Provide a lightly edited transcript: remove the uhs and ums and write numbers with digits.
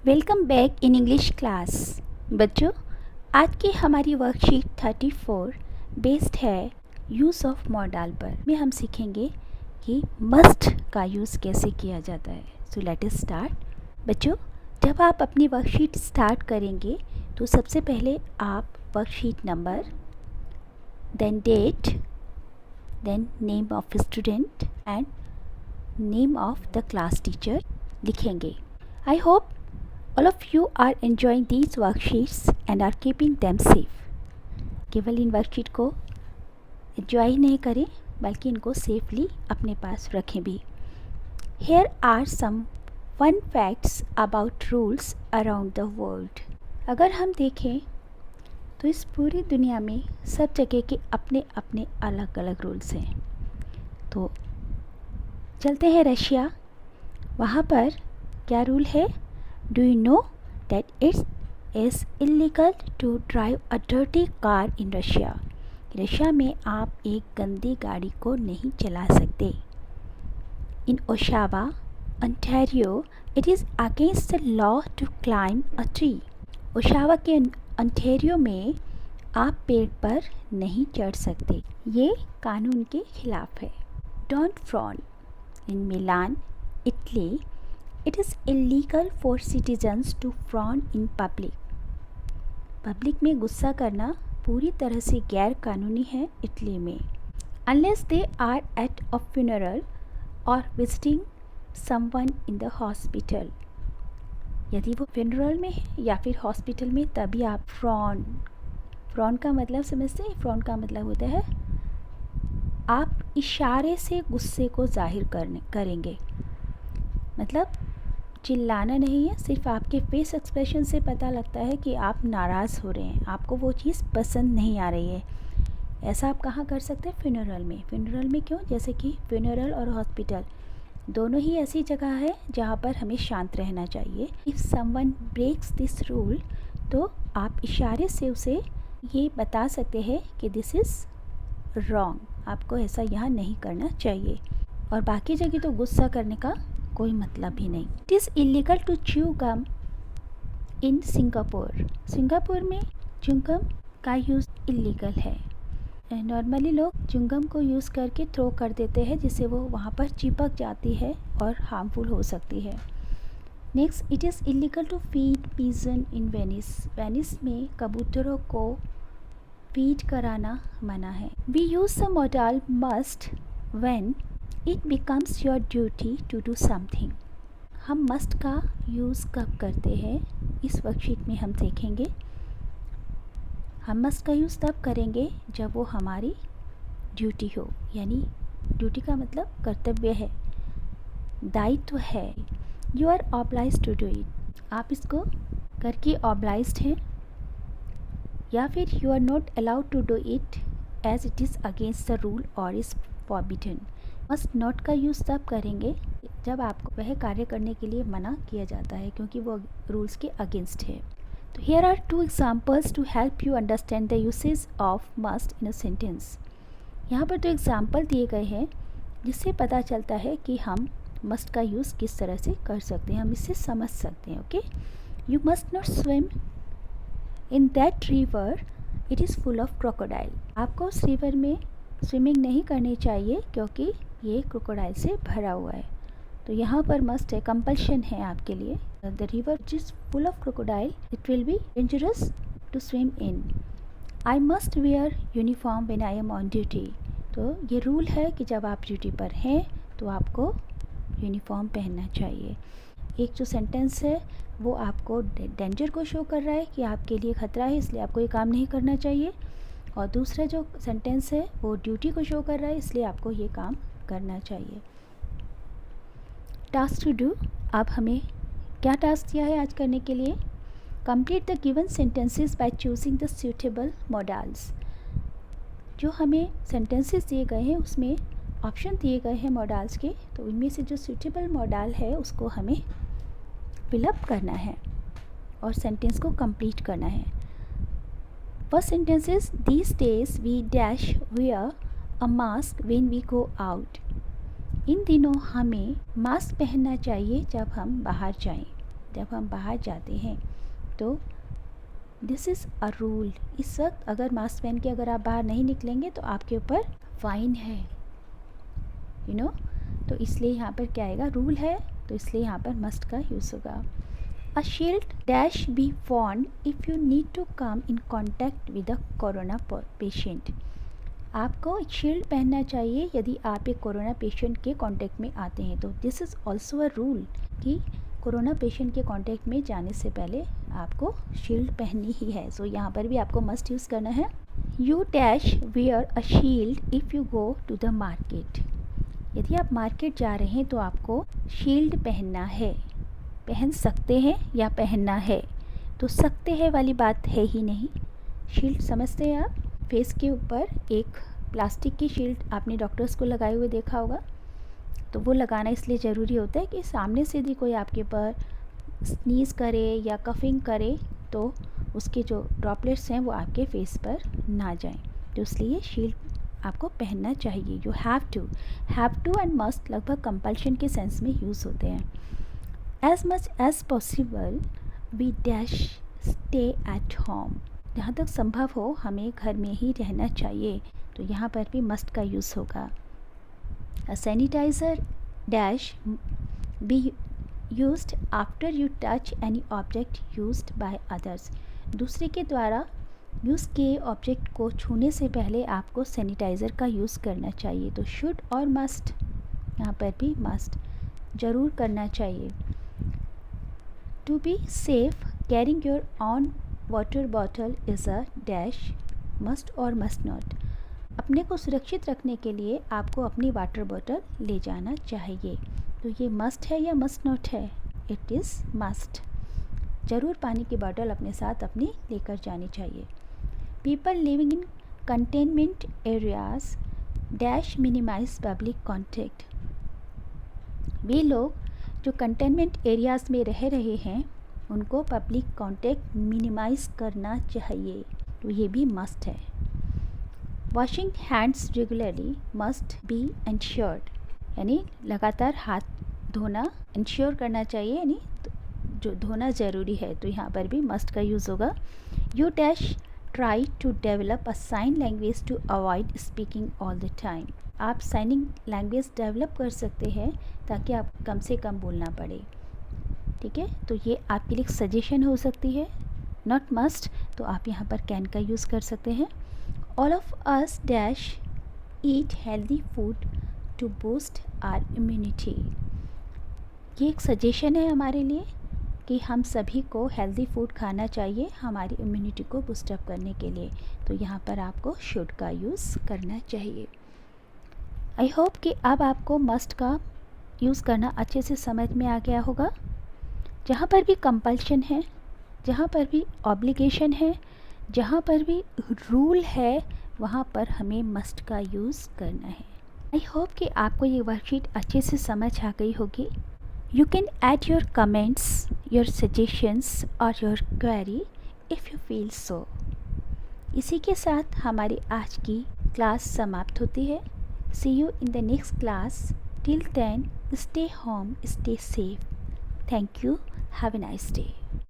Welcome back in English class. बच्चों, आज की हमारी वर्कशीट 34 बेस्ड है यूज़ ऑफ मॉडल पर। में हम सीखेंगे कि मस्ट का यूज़ कैसे किया जाता है। So let us start. बच्चों, जब आप अपनी वर्कशीट स्टार्ट करेंगे तो सबसे पहले आप worksheet number, then date, then name of student and name of the class teacher लिखेंगे। I hope all of you are enjoying these worksheets and are keeping them safe. केवल इन वर्कशीट को enjoy ही नहीं करें बल्कि इनको safely अपने पास रखें भी। Here are some fun facts about rules around the world. अगर हम देखें तो इस पूरी दुनिया में सब जगह के अपने अपने अलग अलग रूल्स हैं। तो चलते हैं रशिया। वहाँ पर क्या रूल है? Do you know that it is illegal to drive a dirty car in Russia? Russia में आप एक गंदी गाड़ी को नहीं चला सकते। In Oshawa, Ontario, it is against the law to climb a tree. Oshawa के ओंटारियो में आप पेड़ पर नहीं चढ़ सकते, ये कानून के खिलाफ है। Don't frown. In Milan, Italy, it is illegal for citizens to frown in public. Public में गुस्सा करना पूरी तरह से गैर कानूनी है इटली में। Unless they are at a funeral or visiting someone in the hospital. यदि वो फ्यूनरल में है या फिर हॉस्पिटल में तभी आप फ्रॉन का मतलब समझते हैं? फ्रॉन का मतलब होता है आप इशारे से गुस्से को जाहिर करेंगे। मतलब चिल्लाना नहीं है, सिर्फ आपके फेस एक्सप्रेशन से पता लगता है कि आप नाराज़ हो रहे हैं, आपको वो चीज़ पसंद नहीं आ रही है। ऐसा आप कहाँ कर सकते हैं? फ्यूनरल में। फ्यूनरल में क्यों? जैसे कि फ्यूनरल और हॉस्पिटल दोनों ही ऐसी जगह है जहाँ पर हमें शांत रहना चाहिए। If someone breaks this rule तो आप इशारे से उसे ये बता सकते हैं कि दिस इज़ रॉन्ग, आपको ऐसा यहाँ नहीं करना चाहिए। और बाकी जगह तो गुस्सा करने का कोई मतलब ही नहीं। It is illegal to chew gum in Singapore. Singapore में च्युइंगम का यूज़ इलीगल है। नॉर्मली लोग च्युइंगम को यूज़ करके थ्रो कर देते हैं जिससे वो वहाँ पर चिपक जाती है और हार्मफुल हो सकती है। Next, it is illegal to feed pigeon in Venice. Venice में कबूतरों को फीड कराना मना है। We use the modal must when it becomes your duty to do something. हम मस्ट का यूज़ कब करते हैं इस वर्कशीट में हम देखेंगे। हम मस्ट का यूज़ तब करेंगे जब वो हमारी ड्यूटी हो, यानी ड्यूटी का मतलब कर्तव्य है, दायित्व है। You are obliged to do it, आप इसको करके ऑब्लाइज्ड हैं, या फिर you are not allowed to do it as it is against the rule और इज़ फॉरबिडन। मस्ट नॉट का यूज़ तब करेंगे जब आपको वह कार्य करने के लिए मना किया जाता है क्योंकि वो रूल्स के अगेंस्ट है। तो here are two examples to help you understand the usage of must in a sentence. यहाँ पर तो एग्जाम्पल दिए गए हैं जिससे पता चलता है कि हम मस्ट का यूज़ किस तरह से कर सकते हैं, हम इससे समझ सकते हैं। Okay, you must not swim in that river, it is full of crocodile. आपको उस रिवर में स्विमिंग नहीं करनी चाहिए क्योंकि ये क्रोकोडाइल से भरा हुआ है। तो यहाँ पर मस्ट है, कंपल्शन है आपके लिए। The river is full of crocodile, it will be dangerous to swim in. I must wear uniform when I am on duty. तो ये रूल है कि जब आप ड्यूटी पर हैं तो आपको यूनिफॉर्म पहनना चाहिए। एक जो सेंटेंस है वो आपको डेंजर को शो कर रहा है कि आपके लिए खतरा है, इसलिए आपको ये काम नहीं करना चाहिए। और दूसरा जो सेंटेंस है वो ड्यूटी को शो कर रहा है, इसलिए आपको ये काम करना चाहिए। टास्क टू डू, अब हमें क्या टास्क दिया है आज करने के लिए? Complete the given sentences by choosing the suitable models. जो हमें सेंटेंसेस दिए गए हैं उसमें ऑप्शन दिए गए हैं मॉडल्स के, तो इनमें से जो सूटेबल मॉडल है उसको हमें फिलअप करना है और सेंटेंस को कंप्लीट करना है। First sentence is these days we dash wear a mask when we go out. इन दिनों हमें मास्क पहनना चाहिए जब हम बाहर जाएं। जब हम बाहर जाते हैं तो दिस इज़ अ रूल। इस वक्त अगर मास्क पहन के अगर आप बाहर नहीं निकलेंगे तो आपके ऊपर फ़ाइन है, यू नो। तो इसलिए यहाँ पर क्या आएगा, रूल है, तो इसलिए यहाँ पर मस्ट का यूज़ होगा। A shield dash be worn if you need to come in contact with a corona patient. आपको एक शील्ड पहनना चाहिए यदि आप एक कोरोना पेशेंट के कांटेक्ट में आते हैं। तो this is also a rule कि कोरोना पेशेंट के कांटेक्ट में जाने से पहले आपको शील्ड पहननी ही है। सो यहाँ पर भी आपको मस्ट यूज़ करना है। You dash wear a shield if you go to the market. यदि आप मार्केट जा रहे हैं तो आपको शील्ड पहनना है। पहन सकते हैं या पहनना है, तो सकते हैं वाली बात है ही नहीं। शील्ड समझते हैं आप, फेस के ऊपर एक प्लास्टिक की शील्ड आपने डॉक्टर्स को लगाए हुए देखा होगा। तो वो लगाना इसलिए ज़रूरी होता है कि सामने से यदि कोई आपके ऊपर स्नीज़ करे या कफिंग करे तो उसके जो ड्रॉपलेट्स हैं वो आपके फेस पर ना जाएं। तो इसलिए शील्ड आपको पहनना चाहिए। You have to and must लगभग कंपल्शन के सेंस में यूज़ होते हैं। As much as possible we dash stay at home. जहाँ तक संभव हो हमें घर में ही रहना चाहिए, तो यहाँ पर भी मस्ट का यूज़ होगा। A sanitizer dash be used after you touch any object used by others। दूसरे के द्वारा यूज़ किए ऑब्जेक्ट को छूने से पहले आपको सैनिटाइज़र का यूज़ करना चाहिए। तो शुड और मस्ट, यहाँ पर भी मस्ट ज़रूर करना चाहिए। To be safe carrying your own water bottle is a dash must और मस्ट नॉट। अपने को सुरक्षित रखने के लिए आपको अपनी वाटर बॉटल ले जाना चाहिए। तो ये मस्ट है या मस्ट नॉट है? It is must. ज़रूर पानी की बॉटल अपने साथ अपनी लेकर जानी चाहिए। People living in containment areas dash minimize public contact. वे लोग जो कंटेनमेंट एरियाज़ में रह रहे हैं उनको पब्लिक कॉन्टैक्ट मिनिमाइज़ करना चाहिए। तो ये भी मस्ट है। Washing hands regularly must be insured, यानी लगातार हाथ धोना इंश्योर करना चाहिए, यानी जो धोना ज़रूरी है। तो यहाँ पर भी मस्ट का यूज़ होगा। You dash try to develop a sign language to avoid speaking all the time. आप साइनिंग लैंग्वेज डेवलप कर सकते हैं ताकि आप कम से कम बोलना पड़े, ठीक है। तो ये आपके लिए सजेशन हो सकती है, नॉट मस्ट। तो आप यहाँ पर कैन का यूज़ कर सकते हैं। All of us dash eat healthy food to boost our immunity। ये एक सजेशन है हमारे लिए कि हम सभी को हेल्दी फूड खाना चाहिए हमारी इम्यूनिटी को बूस्टअप करने के लिए। तो यहाँ पर आपको शुड का यूज़ करना चाहिए। आई होप कि अब आपको मस्ट का यूज़ करना अच्छे से समझ में आ गया होगा। जहाँ पर भी कंपल्शन है, जहाँ पर भी ऑब्लिगेशन है, जहाँ पर भी रूल है, वहाँ पर हमें मस्ट का यूज़ करना है। आई होप कि आपको ये वर्कशीट अच्छे से समझ आ गई होगी। You can add your comments, your suggestions और your query if you feel so. इसी के साथ हमारी आज की क्लास समाप्त होती है। See you in the next class. Till then stay home, stay safe. Thank you. Have a nice day.